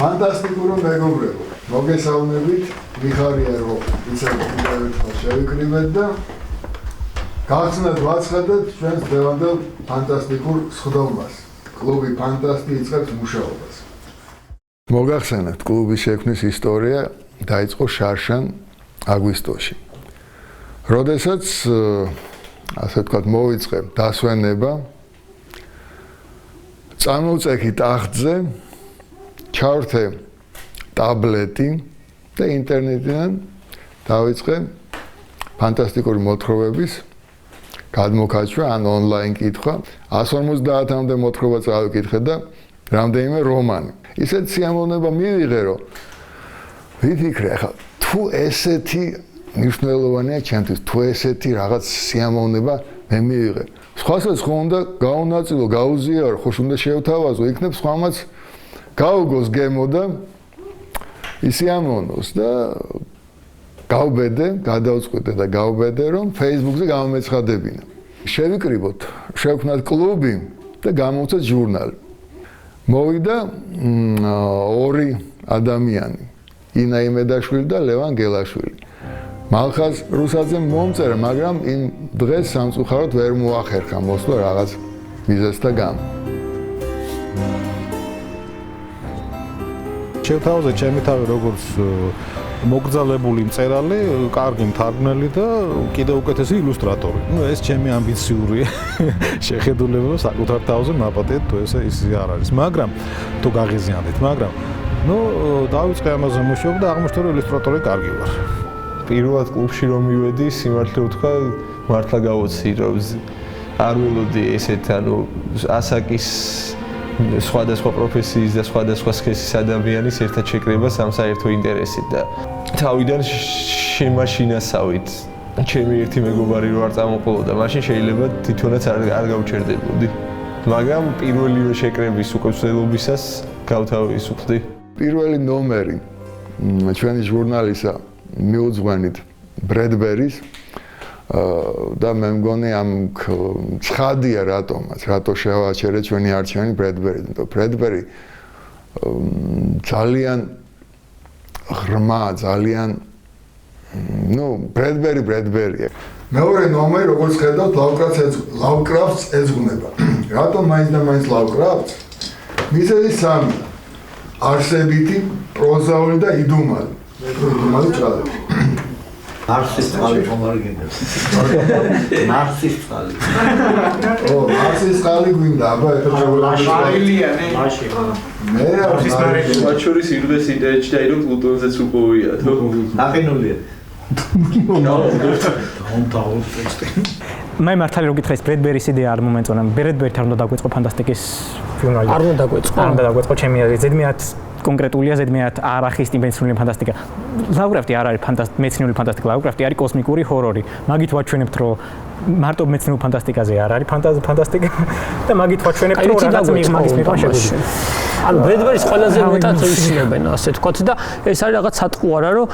ფანტასტიკური მეგობრებო, მოგესალმებით, მიხარია რომ იცით კიდევ შევიკრიბეთ და გახსნათ ვაცხადეთ ჩვენს დღევანდელ ფანტასტიკურ სხდომას. კლუბი ფანტასტი იწყებს მუშაობას. მოგახსენებთ, კლუბის შექმნის ისტორია დაიწყო შარშან აგვისტოში. როდესაც ასე ვთქვათ, მოვიწყე დასვენება, წამოვწექი ტახტზე, ჩავრთე ტაბლეტი და ინტერნეტიდან დავიწყე ფანტასტიკური მოთხრობების გადმოქაჩვა, ან ონლაინ კითხვა. 150-მდე მოთხრობა წავიკითხე და რამდენიმე რომანი. ისეთ სიამოვნება მივიღე, რომ ვიფიქრე, ახლა თუ ესეთი მნიშვნელოვანია ჩემთვის, თუ ესეთი რაღაც სიამოვნება მე მივიღე. სხვასაც ხომ უნდა გაუნაწილო, გაუზიარო, ხო უნდა შევთავაზო, იქნებ სხვამაც გაუგოს გემო და ისიამოვნოს და გავბედე, გადავწყვიტე და გავბედე, რომ Facebook-ზე გამომეცხადებინა. შევიკრიბოთ, შევქმნათ კლუბი და გამოვცეთ ჟურნალი. მოვიდა ორი ადამიანი, ინა იმედაშვილი და ლევან გელაშვილი. მალხაზ რუსაძემ მომწერა, მაგრამ იმ დღეს სამწუხაროდ ვერ მოახერხა მოსვლა რაღაც მიზეზთა გამო. შევთავაზე ჩემი თავი როგორც მოგზალებული მწერალი, კარგი მთარგმნელი და კიდევ უკეთესი ილუსტრატორი. ეს ჩემი ამბიციური შეხედულება საკუთარ თავზე მაპატიეთ თუ ესე ისე არ არის. მაგრამ თუ გაღიზიანდით, მაგრამ დავიწყე ამაზე მუშაობა და აღმოჩნდა რომ ილუსტრატორი კარგი ვარ. პირველად კლუბში რომ მივედი, სიმართლე ვთქვა, მართლა გავოცი რომ არ ველოდი ესეთ ასაკის სხვადასხვა პროფესიის და სხვადასხვა სქესის ადამიანის ერთად შეკრებას ამ საერთო ინტერესით და თავიდან შემაშინასავით ჩემი ერთი მეგობარი რო არ წამოყოლოდა, მაშინ შეიძლება თვითონაც არ გავჩერდებოდი. მაგრამ პირველივე შეკრების უკეთესობისას გავთავისუფლდი. პირველი ნომერი ჩვენი ჟურნალისა მიუძღვენით ბრედბერის და მე მგონი ამ ცხადია რატო შევაჩერე ჩვენი არჩევანი ბრედბერი. ბრედბერი ძალიან ღრმა, ძალიან ბრედბერია. მეორე ნომერი, როგორც ხედავთ, ლავკრაფტს ეძღვნება. რატომ მაინც და მაინც ლავკრაფტს? მიზეზი სამია: არსებითი, პროზაული და იდუმალი. იდუმალი ჭრალები. ნარსის წყალი ხომარი გინდებს. ნარსის წყალი. ნარსის წყალი გვინდა, აბა ეხლა შევაჩერე. მაილიანი. მაშინ. მე მათ შორის ირდეს იდეა რომ პლუტონზეც უყოვია, თუ? ნახინულია. მე მართალი რომ გითხეს ბრედბერის იდეა არ მომეწონა. ბრედბერით არ უნდა დაგვეწყო ფანტასტიკის ფილმი. არ უნდა დაგვეწყო. არ უნდა დაგვეწყო ჩემი აზრით. ზედმეტად კონკრეტულია, ზედმეტად არახისტი მეცნიერული ფანტასტიკა. ლავკრაფტი არ არის მეცნიერული ფანტასტიკა, ლავკრაფტი არის კოსმიკური ჰორორი. მაგით ვაჩვენებთ, რომ მარტო მეცნიერულ ფანტასტიკაზე არ არის ფანტასტიკა და მაგით ვაჩვენებთ, რომ რაღაც მაგის მიღმა შეგვიძლია. ანუ ბრედბერის ყველაზე მეტად იცნობენ, ასე თქვათ და ეს არის რაღაც სატყუ არა, რომ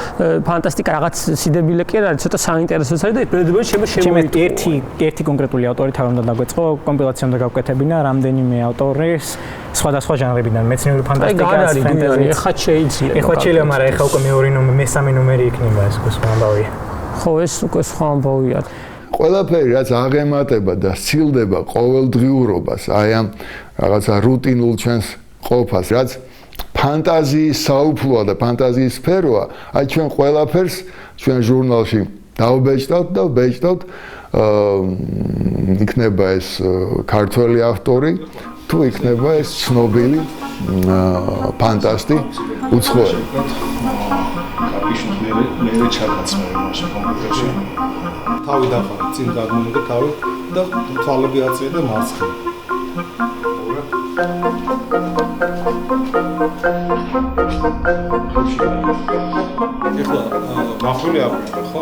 ფანტასტიკა რაღაც სიდებილე კი არ არის, ცოტა საინტერესოც არის და ბრედბერი შემოიტყვი. ერთი კონკრეტული ავტორი თავი უნდა დაგვეწყო, კომპილაცია უნდა გავკეთებინა, რამდენიმე ავტორის სხვადასხვა ჟანრებიდან, მეცნიერული ფანტასტიკას, ფენტეზი. ეხლა შეიძლება. ეხლა შეიძლება, მაგრამ ეხლა უკვე მეორე ნომერი, მესამე ნომერი იქნება ეს უკვე სხვა ამბავია. ხო, ეს უკვე სხვა ამბავია. ყველაფერი რაც აღემატება და სცილდება ყოველდღიურობას, აი ამ რაღაცა რუტინულ ჩვენს ყოფას, რაც ფანტაზიის საუფლოა და ფანტაზიის სფეროა, აი ჩვენ ყველაფერს ჩვენ ჟურნალში დავბეჭდავთ, იქნება ეს ქართველი ავტორი, თუ იქნება ეს ცნობილი ფანტასტი უცხოელი. კაპიშნს მე ჩაგაცმე მაშინ კომპიუტერში. თავი დაფარე, წინ გადმოვიდა თავი და თვალები აწვია და მარცხნივ. ეხლა მახული აღვინა, ხო?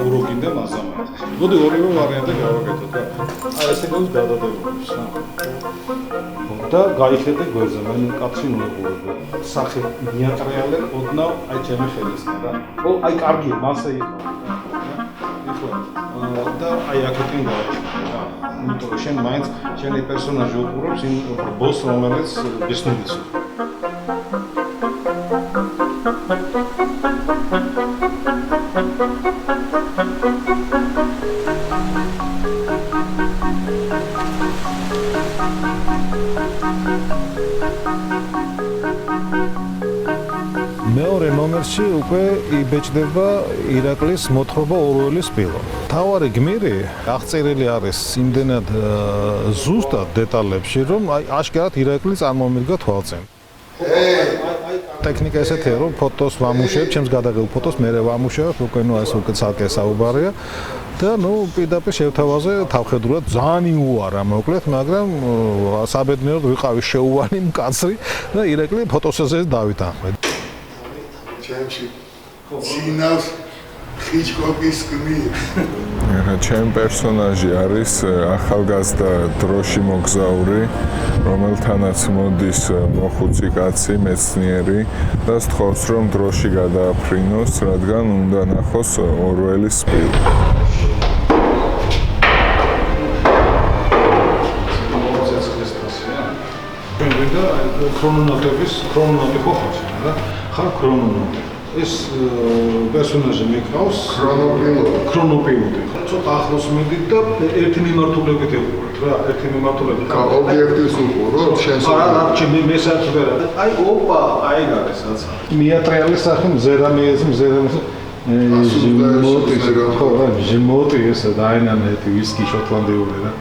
უროგინ და მაზამა. მოდი ორივე ვარიანტი გავაკეთოთ და აი ესე გონს გადადებულებს, რა. და გაიხედე გვერდზე, მე კაცი მოეყურებია. სახე მიატრიალე, ოდნავ აი ჩემი ხელისგან რა. აი კარგია, მასე იყო. და აი აქეთკენ გავაჩინე რა. იმიტომ რომ შენ მაინც შენი პერსონაჟი უყურებს იმ ბოს, რომელიც გესნობიცო. მეორე ნომერში უკვე იბეჭდება ირაკლის მოთხრობა ორველის სპილო. თავარი გმირი აღწერილი არის იმდენად ზუსტად დეტალებში, რომ აშკარად ირაკლი წარმომიდგა თვალწინ. ტექნიკა ესეთია, რომ ფოტოს ვამუშავებ, ჩემს გადაღებულ ფოტოს მე ვამუშავებ, უკვე ეს უკვე ცალკე საუბარია. და პირდაპირ შევთავაზე თავხედრულად ძალიან იუარა მოკლედ, მაგრამ საბედნიეროდ ვიყავი შეუვალი მკაცრი და ირაკლი ფოტოსეზეც დავითანხმე. ჩემში სინავს ხიჩკოკის გმირი. ჩემი პერსონაჟი არის ახალგაზრდა დროში მოგზაური, რომელთანაც მოდის მოხუცი კაცი, მეცნიერი და სთხოვს, რომ დროში გადააფრინოს, რადგან უნდა ნახოს ორველის სპილო. ქრონონოტები ხო ხარ და ხარ ქრონონოტი. ეს პერსონაჟი მეკავს ქრონოპილოტი. ცოტა ახლოს მიდით და ერთი მიმართულებით ეყურეთ რა, ერთი მიმართულებით. ობიექტის უყუროთ, შენს. არა, ჩემი მესაც ვერა. აი, ოპა, აი გარესაც. მიატრიალის სახე მზერამეეს ჟიმოტი ესა დაინამეთი ვისკი შოტლანდიური რა.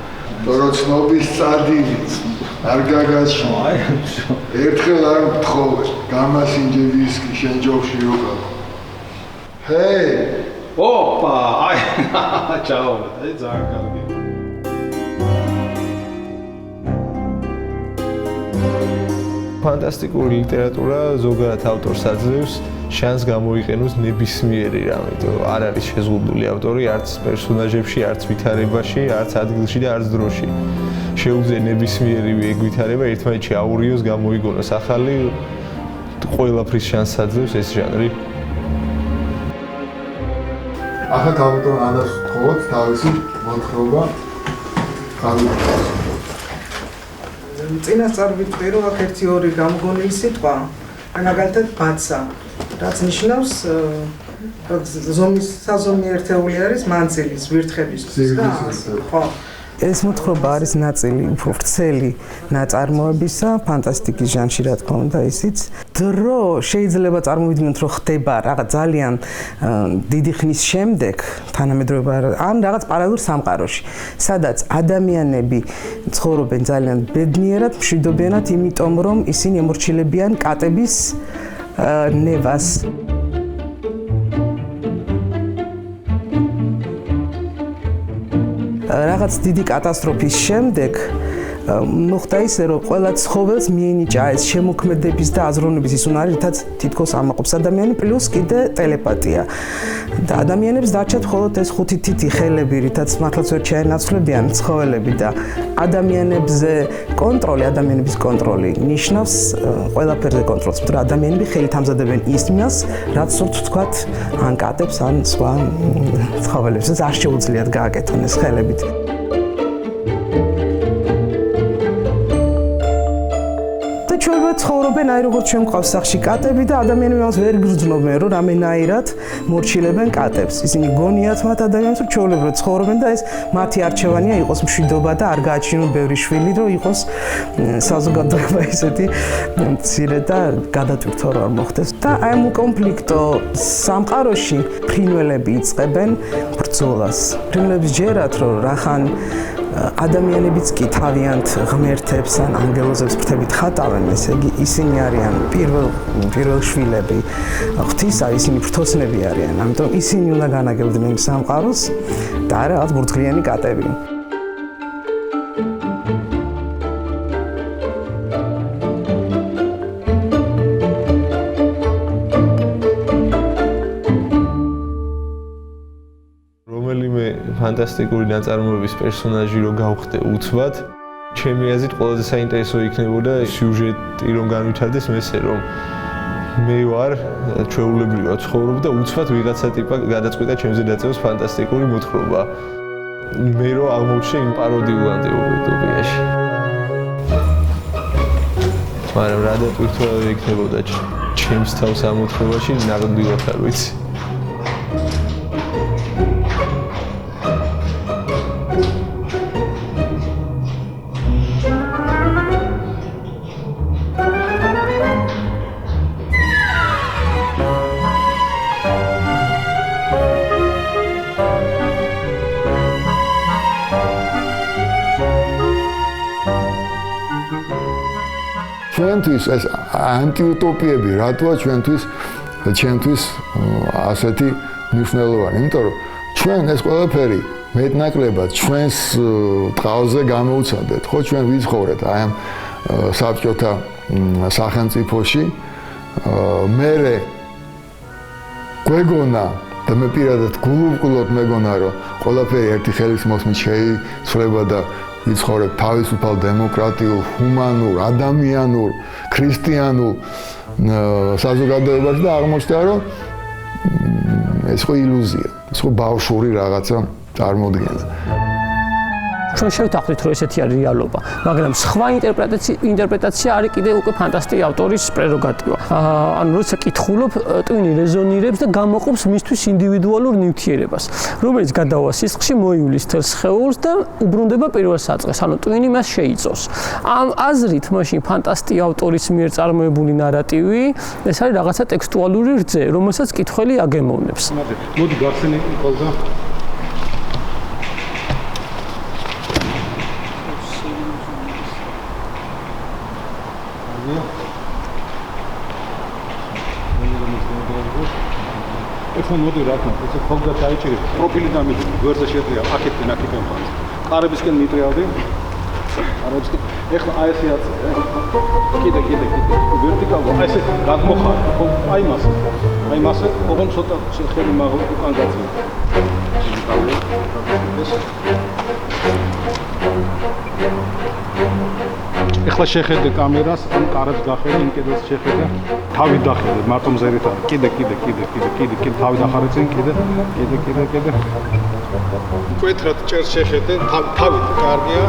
თორე ცნობის წადინი არ გაგაჩნო. ერთხელ არ მთხოვე, გამასინჯე ვისკი შენ ჯოხში როკა. ჰეი! ოპა, აი, ჩაო, აი ძალიან კარგი. ფანტასტიკური ლიტერატურა ზოგადად ავტორს აძლევს შანსს გამოიყენოს ნებისმიერი რამე, არ არის შეზღუდული ავტორი არც პერსონაჟებში, არც ვითარებაში, არც ადგილში და არც დროში. შეუძლია ნებისმიერი ვითარება ერთმანეთში აურიოს, გამოიგონოს ახალი, ყველაფრის შანსს აძლევს ეს ჟანრი. ახლა თავიდან ადას ვთხოვოთ თავისი მოთხრობა. წინასწარ ვიტყვი, რომ აქ 1-2 გამოგონილი სიტყვა, მაგალითად ბაცა, რაც ნიშნავს საზომი ერთეული არის მანძილის, ვირთხებისთვის და ხო. ეს მოთხრობა არის ნაწილი უფრო ვრცელი ნაწარმოებისა, ფანტასტიკის ჟანრში, რა თქმა უნდა, ისიც. დრო შეიძლება წარმოვიდგინოთ, რომ ხდება რაღაც ძალიან დიდი ხნის შემდეგ, თანამედროვე ან რაღაც პარალელურ სამყაროში, სადაც ადამიანები ცხოვრობენ ძალიან ბედნიერად, მშვიდობიანად, იმიტომ რომ ისინი ემორჩილებიან კატების ნევას. რაღაც დიდი კატასტროფის შემდეგ მოხდა ისე, რომ ყველა ცხოველს მიენიჭა ეს შემოქმედების და აზროვნების ის უნარი, რითაც თითქოს ამაყობს ადამიანი, პლუს კიდე ტელეპათია. და ადამიანებს დარჩათ მხოლოდ ეს 5 თითი ხელები, რითაც მართლაც ვერ ჩაენაცვლებიან ცხოველები და ადამიანებზე კონტროლი, ადამიანების კონტროლი ნიშნავს ყველაფერზე კონტროლს, მაგრამ ადამიანები ხელით ამზადებენ ისმას, რაც სურთ ვთქვათ, ან კატებს, ან სხვა ცხოველებს, ეს არ შეუძლიათ გააკეთონ ეს ხელებით. ცხოვრობენ აი როგორც ჩვენ გვყავს სახში კატები და ადამიანები მას ვერ გრძნობენ რომ რამენაირად მორჩილებენ კატებს. ისინი გონიათ მათ ადამიანებს რომ ჩვეულებრივად ცხოვრობენ და ეს მათი არჩევანია იყოს მშვიდობა და არ გააჩინონ ბევრი შვილი რომ იყოს საზოგადოება ისეთი მცირე და გადატვირთო რომ არ მოხდეს. და აი ამ კონფლიქტო სამყაროში ფრინველები იწყებენ ბრძოლას. ფრინველებს ჯერათ რომ რახან ადამიანებიც კი თავიანთ ღმერთებს ან ანგელოზებს ფრთებით ხატავენ, ესე იგი ისინი არიან პირველ შვილები ღვთისა, ისინი ფრთოსნები არიან, ამიტომ ისინი უნდა განაგებდნენ სამყაროს და არა რაღაც ბურთღლიანი კატები. ფანტასტიკური ნაწარმოების პერსონაჟი რო გავხდე უცბად, ჩემი აზრით ყველაზე საინტერესო იქნებოდა სიუჟეტი რომ განვითარდეს მესე რომ მე ვარ ჩვეულებრივად ცხოვრობ და უცბად ვიღაცა ტიპა გადაწყვიტა ჩემზე დაწევს ფანტასტიკური მოთხრობა. მე რო აღმოჩნე იმ პაროდიულად უტოპიაში. მაგრამ რა დატვირთვა იქნებოდა ჩემს თავს ამოთხოვაში ნამდვილად არ ვიცი. ჩვენთვის ეს ანტიუტოპიები რატოა ჩვენთვის ასეთი მნიშვნელოვანი? იმიტომ რომ ჩვენ ეს ყველაფერი მეტნაკლებად ჩვენს ტყავზე გამოუცადეთ, ხო ჩვენ ვიცხოვრეთ აი ამ საბჭოთა სახელმწიფოში. მერე გვეგონა და მე პირადად გულუბრყვილოდ მეგონა რომ ყველაფერი ერთი ხელის მოსმით შეიცვლება და ვიცხოვრებ თავისუფალ დემოკრატიულ, ჰუმანურ, ადამიანურ, ქრისტიანულ საზოგადოებაში და აღმოჩნდა რომ ეს ხო ილუზია, ეს ხო ბავშვური რაღაცა წარმოდგენა. ჩვენ შევთანხმდით რომ ესეთი არის რეალობა, მაგრამ სხვა ინტერპრეტაცია არის კიდევ უკვე ფანტასტიკური ავტორის პრეროგატივა. ანუ როცა კითხულობ, ტვინი რეზონირებს და გამოყოფს მისთვის ინდივიდუალურ ნივთიერებას, რომელიც გადავა სისხლში, მოივლის თელ სხეულს და უბრუნდება პირველ საწყეს. ანუ ტვინი მას შეიწოვს. ამ აზრით, მაშინ ფანტასტიკური ავტორის მიერ წარმოებული ნარატივი, ეს არის რაღაცა ტექსტუალური რძე, რომელსაც კითხველი აგემოვნებს. მოდი გახსენე ხოლმე ეხლა მოდი რა თქმა უნდა, ხოლმე დაიჭირე პროფილი დამიჭირე, გვერდზე შეძლია აქეთკენ აქეთკენ ფანს. ყარებისკენ მიტრიალდი. ყარებისკენ. ეხლა აი ესე აწე. კიდე. ვერტიკალურად აი ესე გადმოხარ. აი მასე, ოღონდ ცოტა შეხელი მაგალ უკან გაწევ. ეხლა შეხედე კამერას, ამ კარებს გახედე, იმ კედელს შეხედე, თავი დახედე, მარტო მზერით არის. კიდე, თავი დახარე წინ, კიდე. მკვეთრად ჭერს შეხედე, თავი კარგია.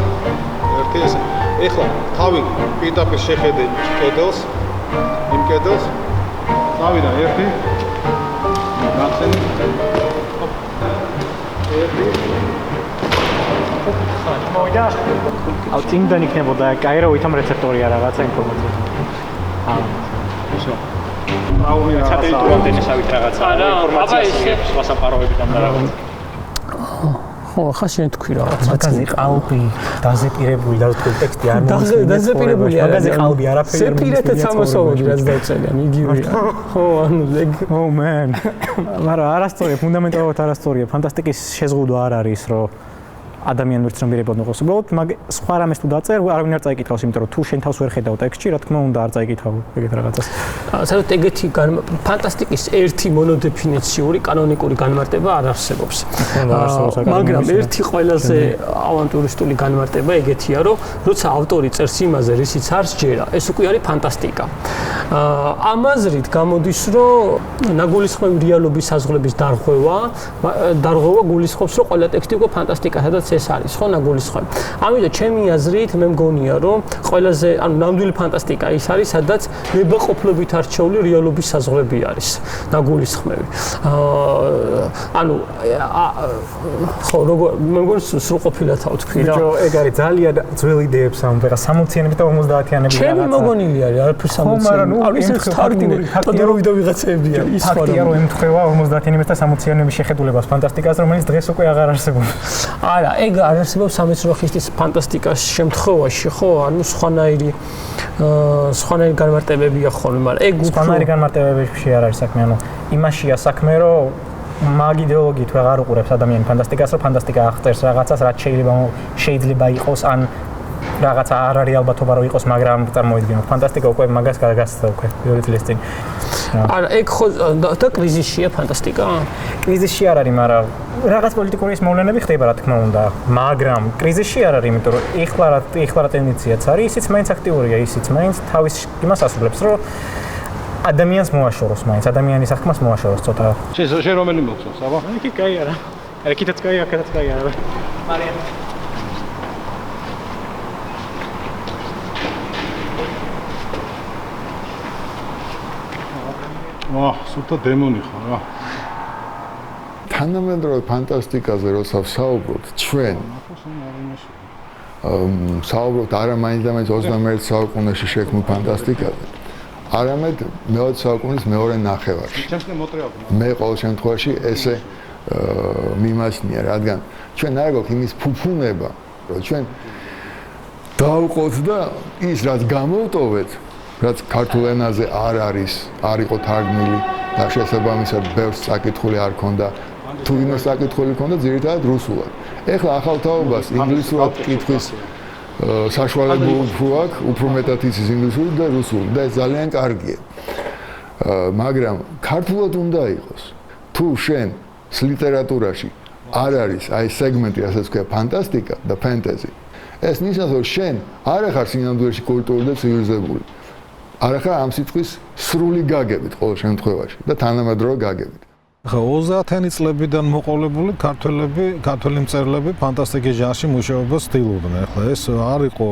ერთი ესე. ეხლა თავი პირდაპირ შეხედე კედელს, იმ კედელს. თავიდან ერთი. გახსენე. ერთი. მოიდა. აუ წინდან იქნებოდა კაი რა ვითომ რეცეპტორია რაღაცა ინფორმაცია. ისო. აუ რაღაცა ინტერნეტისავით რაღაცა ინფორმაციას ვასაპაროებიდან და რაღაც. ხო, ხა შენ თქვი რაღაცა. მაგაზე ყალბი დაზეპირებული და თქვი ტექსტი არ მოხსნია. დაზეპირებული არა. მაგაზე ყალბი არაფერი არ მოხსნია. სეპირეთაც ამოსაუბრე რაც დავწერიან, იგივეა. ხო, ანუ Oh man. მაგრამ არასწორია, ფუნდამენტალურად არასწორია. ფანტასტიკის შეზღუდვა არ არის, რომ ადამიანური ცნობიერება ნოყოს. უბრალოდ მაგ სხვა რამეს თუ დაწერ, არავინ არ წაიკითხავს, იმიტომ რომ თუ შენ თავს ვერ ხედავ ტექსტში, რა თქმა უნდა არ წაიკითხავ ეგეთ რაღაცას. საერთოდ ეგეთი ფანტასტიკის ერთი მონოდეფინიციური კანონიკური განმარტება არ არსებობს. მაგრამ ერთი ყველაზე ავანტურისტული განმარტება ეგეთია, რომ როცა ავტორი წერს იმაზე, რისიც არ სჯერა, ეს უკვე არის ფანტასტიკა. ამ აზრით გამოდის, რომ ნაგულისხმევი რეალობის საზღვრების დარღვევა გულისხმობს, რომ ყველა ტექსტი უკვე ფანტასტიკა, სადაც ეს არის, ხო, ნაგულისხმევი. ამიტომ ჩემი აზრით მე მგონია, რომ ყველაზე, ანუ ნამდვილი ფანტასტიკა ის არის, სადაც ნებაყოფლობით არჩეული რეალობის საზღვრები არის, ნაგულისხმევი. ანუ ხო, როგორ მე მგონი სრულყოფილად ავთქვი რა. ბიჭო, ეგ არის ძალიან ძველი იდეებს ამ ვერა 60-იანები და 50-იანები რაღაცა. ჩემი მოგონილი არის, არაფერ 60-იანი. ანუ ის ფაქტია ვიდეოიღაცებია, ის ხო ფაქტია რომ ემთხვევა 50-იანების და 60-იანების შეხედულებას ფანტასტიკას, რომელიც დღეს უკვე აღარ არსებობს. არა, ეგ არ არსებობს სამეცნიერო ხისტის ფანტასტიკას შემთხვევაში, ხო? ანუ სხვანაირი განმარტებებია ხოლმე, მაგრამ ეგ უფრო სხვანაირი განმარტებებში არ არის საქმე, ანუ იმაშია საქმე, რომ მაგ იდეოლოგიით ვეღარ უყურებს ადამიანი ფანტასტიკას, რომ ფანტასტიკა აღწერს რაღაცას, რაც შეიძლება იყოს ან რაღაცა არ არის ალბათობა რომ იყოს, მაგრამ წარმოიდგინოთ ფანტასტიკა უკვე მაგას გადაგასწრა უკვე პირველი წლის წინ. არა, ეგ ხო და კრიზისშია ფანტასტიკა? კრიზისში არ არის, მაგრამ რაღაც პოლიტიკური მოვლენები ხდება, რა თქმა უნდა, მაგრამ კრიზისში არ არის, იმიტომ რომ ეხლა რა ტენდენციაც არის, ისიც მაინც აქტიურია, ისიც მაინც თავის იმას ასრულებს, რომ ადამიანს მოაშოროს მაინც, ადამიანის აღქმას მოაშოროს ცოტა. შენ რომელი მოგწონს, აბა? კი, კაი არა. ეკითაც კაი, აქეთაც კაი არა. მარიამ სულთა დემონი ხარ რა. თანამედროვე ფანტასტიკაზე როცა ვსაუბრობთ, ჩვენ საუბრობთ არა მაინც და მაინც 21 საუკუნეში შექმნილ ფანტასტიკაზე, არამედ მე-20 საუკუნის მეორე ნახევარში. მე ყოველ შემთხვევაში ესე მიმაჩნია, რადგან ჩვენ არ გვაქვს იმის ფუფუნება, რომ ჩვენ დავყოთ და ის რაც გამოვტოვეთ, რაც ქართულ ენაზე არ იყო თარგმნილი და შესაბამისად ბევრს საკითხული არ ქონდა, თუ ვინმე საკითხული ქონდა ძირითადად რუსულად. ეხლა ახალ თაობას ინგლისურად კითხვის საშუალება უფრო მეტად იცის ინგლისური და რუსული და ეს ძალიან კარგია. მაგრამ ქართულად უნდა იყოს. თუ შენ ლიტერატურაში არ არის აი სეგმენტი, ასე ვთქვია, ფანტასტიკა და ფენტეზი. ეს ნიშნავს, რომ შენ არ ხარ სინამდვილეში კულტურული და ცივილიზებული. არ ხარ ამ სიტყვის სრული გაგებით ყოველ შემთხვევაში და თანამედროვე გაგებით. ხა 30-იანი წლებიდან მოყოლებული ქართველი მწერლები ფანტასტიკის ჟანრში მუშაობას ცდილობდნენ. ხა ეს არ იყო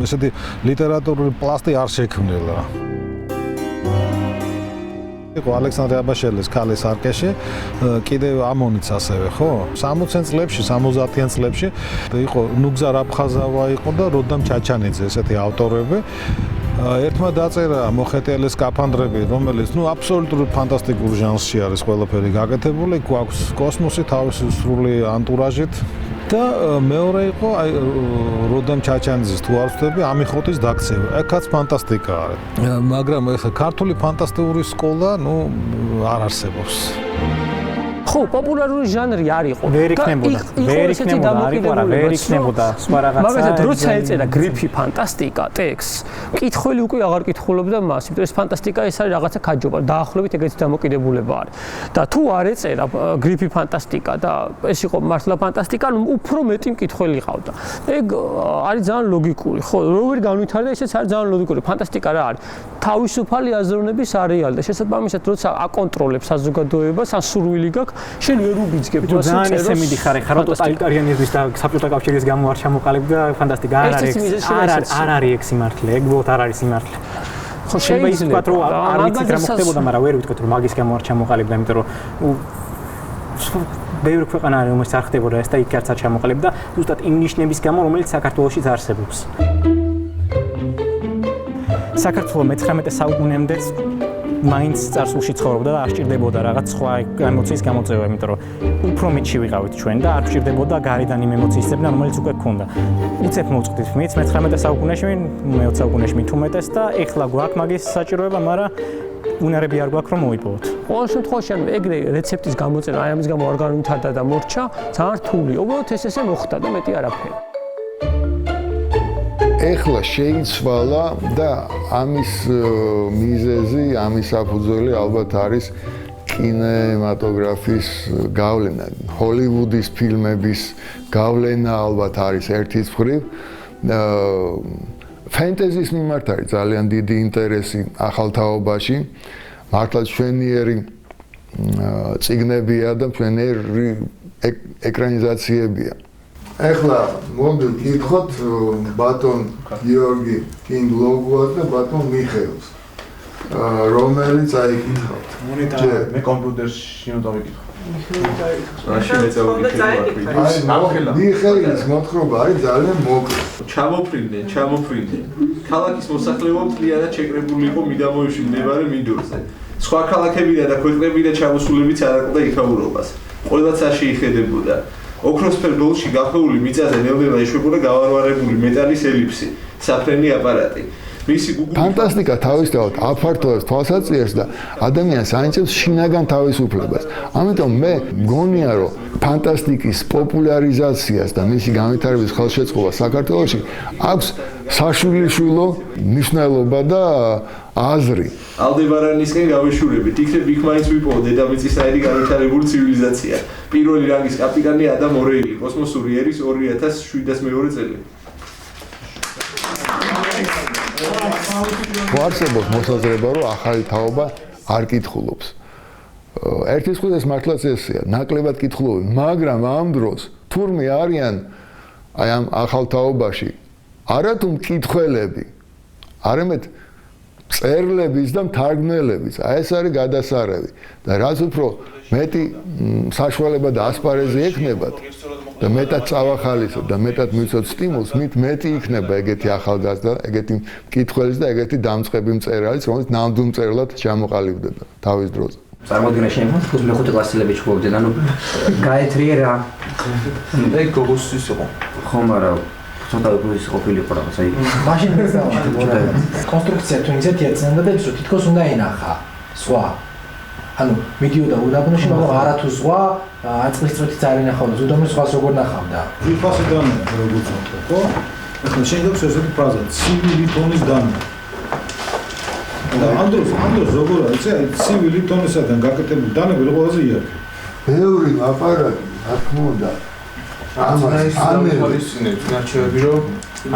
ესეთი ლიტერატურული პლასტი არ შექმნილა. იყო ალექსანდრე აბაშელის ქალის არკეში, კიდევ ამონიც ასევე, ხო? 60-იან წლებში, 70-იან წლებში იყო ნუგზარ აფხაზავა იყო და როდამ ჩაჩანიძე ესეთი ავტორები. ერთმა დაწერა მოხეტიალე სკაფანდრები, რომელიც აბსოლუტურად ფანტასტიკურ ჟანრში არის ყველაფერი გაკეთებული, გვაქვს კოსმოსი თავისი სრული ანტურაჟით და მეორე იყო აი როდამ ჩაჩანიძის თუ არ ვთქვი, ამიხოტის დაქცევა. ეკაც ფანტასტიკა არის. მაგრამ ეხლა ქართული ფანტასტიკური სკოლა, არ არსებობს. ხო, პოპულარული ჟანრი არ იყო. ვერ იქნებოდა სხვა რაღაცა. მაგალითად, როცა ეწერა გრიფი ფანტასტიკა ტექსტს, კითხველი უკვე აღარ კითხულობდა მას, იმიტომ რომ ეს ფანტასტიკა ეს არის რაღაცა ქაჯობა, დაახლოებით ეგეთი დამოკიდებულება არის. და თუ არ ეწერა გრიფი ფანტასტიკა და ეს იყო მართლა ფანტასტიკა, უფრო მეტი მკითხველი ყავდა. ეგ არის ძალიან ლოგიკური, ხო, როგორ განვითარდა, ესეც არის ძალიან ლოგიკური. ფანტასტიკა რა არის? თავისუფალი აზროვნების არეალი და შესაბამისად, როცა აკონტროლებს საზოგადოებას, ან სურვილი გაქვს, შენ ვერ უბიძგებ მას წეროს. ძალიან ესე მიდიხარ ხარ, რომ ტოტალიტარიანიზმის და საბჭოთა კავშირის გამო არ ჩამოყალიბდა და ფანტასტიკა არ არის ეგ სიმართლე, ეგ ბოლოდ არ არის სიმართლე. ხო, შეიძლება ითქვათ, რომ არ ვიცით რა მოხდებოდა, მაგრამ ვერ ვიტყვით, რომ მაგის გამო არ ჩამოყალიბდა, იმიტომ რომ ბევრი ქვეყანა არის, რომელსაც არ ხდებოდა ეს და იქ არც არ ჩამოყალიბდა, ზუსტად იმ ნიშნების გამო, რომელიც საქართველოშიც არსებობს. საქართველოს 19 საუკუნემდე მაინც წარსულში ცხოვრობდა და არ სჭირდებოდა რაღაც სხვა ემოციის გამოწვევა, იმიტომ რომ უფრო მეტში ვიყავით ჩვენ და არ სჭირდებოდა გარედან იმ ემოციისებიდან, რომელიც უკვე გქონდა. უცებ მოვწყდით მით 19 საუკუნეში, მე-20 საუკუნეში მით უმეტეს და ეხლა გვაქვს მაგის საჭიროება, მაგრამ უნარები არ გვაქვს რომ მოიპოვოთ. ყოველ შემთხვევაში ეგრე რეცეპტის გამოწერა, აი ამის გამო არ განვითარდა და მორჩა, ძალიან რთული. უბრალოდ ესე მოხდა და მეტი არაფერი. ეხლა შეიცვალა და ამის მიზეზი, ამის საფუძველი ალბათ არის კინემატოგრაფის გავლენა. ჰოლივუდის ფილმების გავლენა ალბათ არის ერთის მხრივ. ფენტეზის მიმართ არის ძალიან დიდი ინტერესი ახალ თაობაში. მართლა ჩვენიერი წიგნებია და ჩვენიერი ეკრანიზაციებია. ეხლა მოდი ვკითხოთ ბატონ გიორგი კინგლოგუას და ბატონ მიხეილს. რომელიც აიკითხავთ. მე კომპიუტერში უნდა ვიკითხო. მიხეილის მოთხრობა არის ძალიან მოკლე. ჩამოფრინდნენ. ქალაქის მოსახლეობა მთლიანად შეკრებული იყო მიდამოებში მდებარე მინდორზე. სხვა ქალაქებიდან და ქვეყნებიდან ჩამოსულებიც არ აკლდა იქაურობას. ყველაც არ შეიხედებოდა. ოქროსფერ ბოლში გახვეული მიწაზე ნელ-ნელა ეშვებოდა გავარვარებული მეტალის ელიფსი, საფრენი აპარატი. ფანტასტიკა თავისთავად აფართოვებს თვალსაჩინოს და ადამიანს აინტერესებს შინაგან თავისუფლებას. ამიტომ მე მგონია, რომ ფანტასტიკის პოპულარიზაციას და მისი განვითარების ხელშეწყობა საქართველოში აქვს საშვილიშვილო მნიშვნელობა და აზრი. ალდებარანისკენ გავეშურებით, იქნებ იქ მაინც ვიპოვო დედამიწისნაირი განვითარებული ცივილიზაცია. პირველი რანგის კაპიტანი ადამ ორეილი, კოსმოსური ერის 2007 წელი. გვარსებობს მოსაზრება, რომ ახალი თაობა არ კითხულობს. ერთის მხრივ ეს მართლაც ესეა, ნაკლებად კითხულობენ, მაგრამ ამ დროს თურმე არიან აი ამ ახალ თაობაში არათუ მკითხველები, არამედ წერლების და მთარგმნელების. აი ეს არის გადასარევი და რაც უფრო მეტი საშუალება და ასპარეზი ექნებათ და მეტად წავახალისოთ და მეტად მივცოთ სტიმულს, მით მეტი იქნება ეგეთი ახალგაზრდა, ეგეთი მკითხველის და ეგეთი დამწყები მწერალის, რომელიც ნამდვილ მწერლად ჩამოყალიბდება თავის დროზე. წარმოიდგინე შეიძლება თქოს მეხუთე კლასელები ჩხუბობდნენ, ანუ გაეთრიე რა. ეგ გოგოსთვის იყო. ხომ არა ცოტა უბრალოდ ყოფილიყო რაღაც აი მაშინ კონსტრუქცია თუ ისეთი ეცნებოდებს რომ თითქოს უნდა ენახა სხვა ანუ მიდიოდა უდაბნოში მაგრამ არა თუ სხვა აწყლის წროთიც არ ენახავდა ზუდომის სხვას როგორ ნახავდა ვიფასე დანა როგორც ვთქვა ხო ახლა შენ გვაქვს ესეთი ფრაზა ცივილი ტონის დანა და ამ დროს როგორ არის აი ცივილი ტონისაგან გაკეთებული დანები რო ყველაზე იარაღი ბევრი აპარატი რა თქმა უნდა ამას ნარჩევები რომ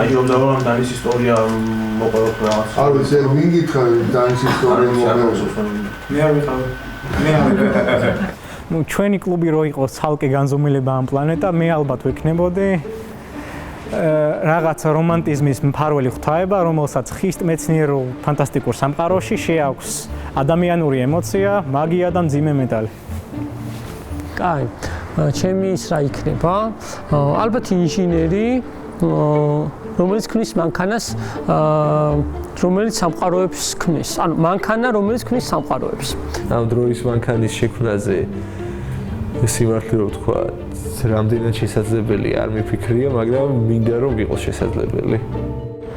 აი ჯობდავა რომ დანის ისტორია მოყოლოთ რაღაც არ ვიცი ეგ მიგითხარ დანის ისტორია მოყოლოთ მე არ ვიყავ ნუ ჩვენი კლუბი რო იყოს ცალკე განზომილება ამ პლანეტა მე ალბათ ვექნებოდი რაღაც რომანტიზმის მფარველი ღვთაება რომელსაც ხისტ მეცნიერულ ფანტასტიკურ სამყაროში შეაქვს ადამიანური ემოცია მაგია და მძიმე მეტალი კაი ჩემი ის რა იქნება ალბათ ინჟინერი რომელიც ქმნის მანქანას რომელიც სამყაროებს ქმნის ანუ მანქანა რომელიც ქმნის სამყაროებს ამ დროის მანქანის შექმნაზე სიმართლე რო ვთქვა რამდენად შესაძლებელი არ მიფიქრია მაგრამ მინდა რომ იყოს შესაძლებელი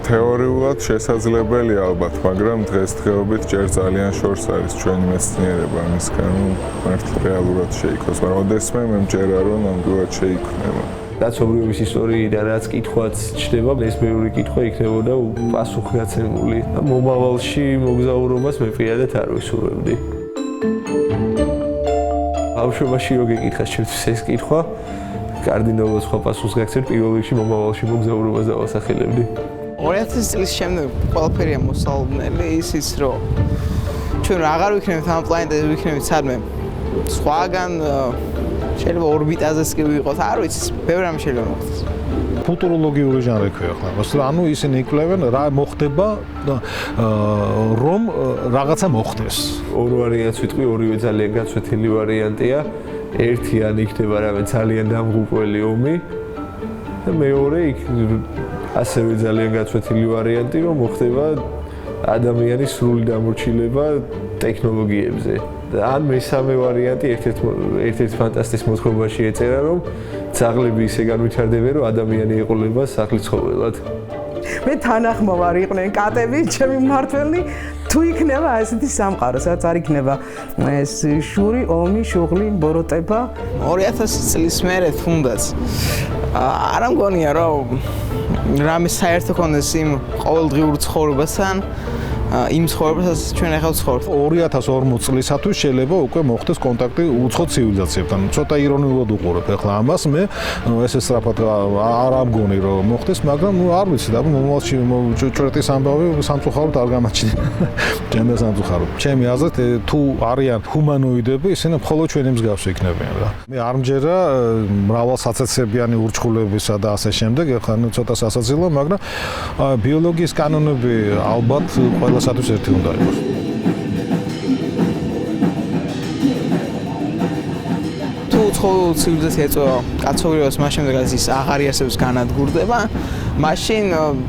თეორიულად შესაძლებელია ალბათ, მაგრამ დღესდღეობით ჯერ ძალიან შორს არის ჩვენი მეცნიერება ამის გამო მართლა რეალურად შეიქოს, მაგრამ ოდესმე მე მჯერა რომ ნამდვილად შეიქმნება. კაცობრიობის ისტორიიდან რაც კითხვაც ჩდება, ნესბერული კითხვა იქნებოდა პასუხგაცემული. მომავალში მოგზაურობას მე პირადად არ ვისურვებდი. ბავშვობაში რო გეკითხა ჩემთვის ეს კითხვა, კარდინალურად სხვა პასუხს გაგცემ, პირველ რიგში მომავალში მოგზაურობას დავასახელებდი. 2000 წლის შემდეგ ყველაფერია მოსალოდნელი ისიც რომ ჩვენ აღარ ვიქნებით ამ პლანეტაზე ვიქნებით სადმე სხვაგან შეიძლება ორბიტაზეც კი ვიყოთ არ ვიცი ბევრი რამ შეიძლება მოხდეს ფუტუროლოგიური ჟანრი ქვია ახლა მას ანუ ისინი იკვლევენ რა მოხდება რომ რაღაცა მოხდეს ორ ვარიანტს ვიტყვი ორივე ძალიან გაცვეთილი ვარიანტია ერთი ან იქნება რამე ძალიან დამღუპველი ომი და მეორე იქ ასევე ძალიან გაცვეთილი ვარიანტი რომ მოხდება ადამიანის სრული დამორჩილება ტექნოლოგიებზე და ან მესამე ვარიანტი ერთ-ერთ ფანტასტის მოთხრობაში ეწერა რომ ძაღლები ისე განვითარდებიან რომ ადამიანი ეყოლება სახლის ცხოველად მე თანახმოვარ იყვნენ კატები ჩემი მმართველი თუ იქნება ესეთი სამყარო სადაც არ იქნება ეს შური ომი შუღლი ბოროტება 2000 წლის მერე თუნდაც არ მგონია რომ რამე საერთო კონდეს იმ ყოველდღიურ ცხოვრებასთან იმ ცხოვრებასაც ჩვენ ახლა ვცხოვრობთ 2040 წლისათვის შეიძლება უკვე მოხდეს კონტაქტი უცხო ცივილიზაციებთან. ცოტა ირონიულად უყურებ ახლა ამას მე ესე სწრაფად არ ამგონი რომ მოხდეს, მაგრამ არ ვიცი და მომავალში ჭრეტის ამბავი სამწუხაროდ არ გამაჩნია. ჩემს სამწუხაროდ. ჩემი აზრით თუ არიან ჰუმანოიდები, ისინი მხოლოდ ჩვენი მსგავსი იქნებიან რა. მე არ მჯერა მრავალსაცეცებიანი ურჩხულებისა და ასე შემდეგ, ახლა ცოტა სასაცილო, მაგრამ ბიოლოგიის კანონები ალბათ ყველა სადაც ერთი უნდა იყოს. თუ უცხო ცივილიზაცია ეწევა კაცობრიობას მას შემდეგ რაც ის აღარ იარსებს განადგურდება, მაშინ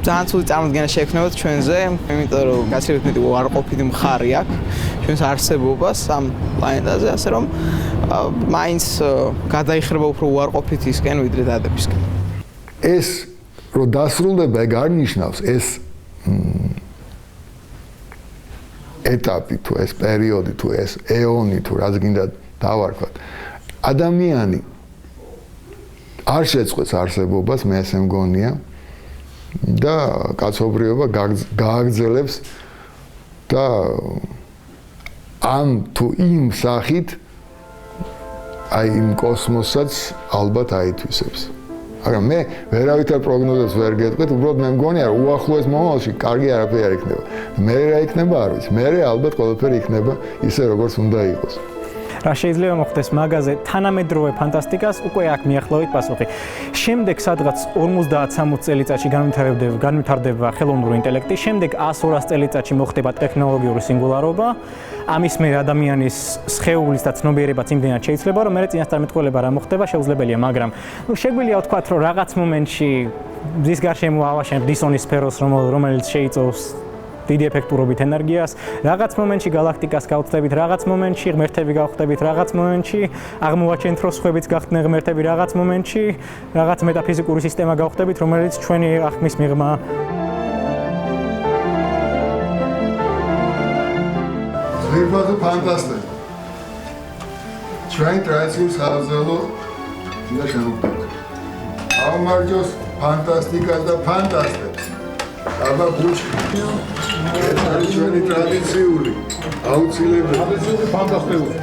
ძალიან ცუდი წარმოდგენა შეექმნებათ ჩვენზე, იმიტომ რომ გაცილებით მეტი უარყოფითი მხარი აქვს ჩვენს არსებობას ამ პლანეტაზე, ასე რომ მაინც გადაიხრება უფრო უარყოფითისკენ ვიდრე დადებისკენ. ეს რომ დასრულდება ეგ არ ნიშნავს ეს ეტაპი თუ ეს პერიოდი თუ ეს ეონი თუ რაც გინდა დავარქვათ ადამიანი არ შეწყვეტს არსებობას მე ესე მგონია და კაცობრიობა გააგრძელებს და ამ თუ იმ სახით აი იმ კოსმოსაც ალბათ აითვისებს მაგრამ მე ვერავითარ პროგნოზებს ვერ გეტყვით, უბრალოდ მე მგონია რომ უახლოეს მომავალში კარგი არაფერი არ იქნება. მე რა იქნება არ ვიცი. მე ალბათ ყველაფერი იქნება ისე როგორც უნდა იყოს. რა შეიძლება მოხდეს მაგაზე თანამედროვე ფანტასტიკას უკვე აქ მიახლოვით პასუხი. შემდეგ სადღაც 50-60 წელიწადში განვითარდება ხელოვნური ინტელექტი, შემდეგ 100-200 წელიწადში მოხდება ტექნოლოგიური სინგულარობა. ამის მერე ადამიანის სხეულის და ცნობიერებაც იმდენად შეიძლება, რომ მერე წინასწარმეტყველება რა მოხდება შეუძლებელია, მაგრამ შეგვიძლია ვთქვათ, რომ რაღაც მომენტში მზის გარშემო ავაშენებ დისონის სფეროს, რომელიც შეიწოვს დიდი ეფექტურობით ენერგიას, რაღაც მომენტში galaktikas გავწდებით, რაღაც მომენტში ღმერთები გავხდებით, რაღაც მომენტში აღმოვაჩენთ, რომ სხვებიც გახდნენ ღმერთები, რაღაც მომენტში რაღაც მეტაფიზიკური სისტემა გავხდებით, რომელიც ჩვენი აღქმის მიღმა ზღირფაზე ფანტასტიკა. ჩვენ ტრადიციულ საზეულო და შემოგვდებით. ავმარჯოს ფანტასტიკას და ფანტასტებს. აბა ბუჩი. ეს არის ჩვენი ტრადიციული, აუცილებელი ფანტასტიკური.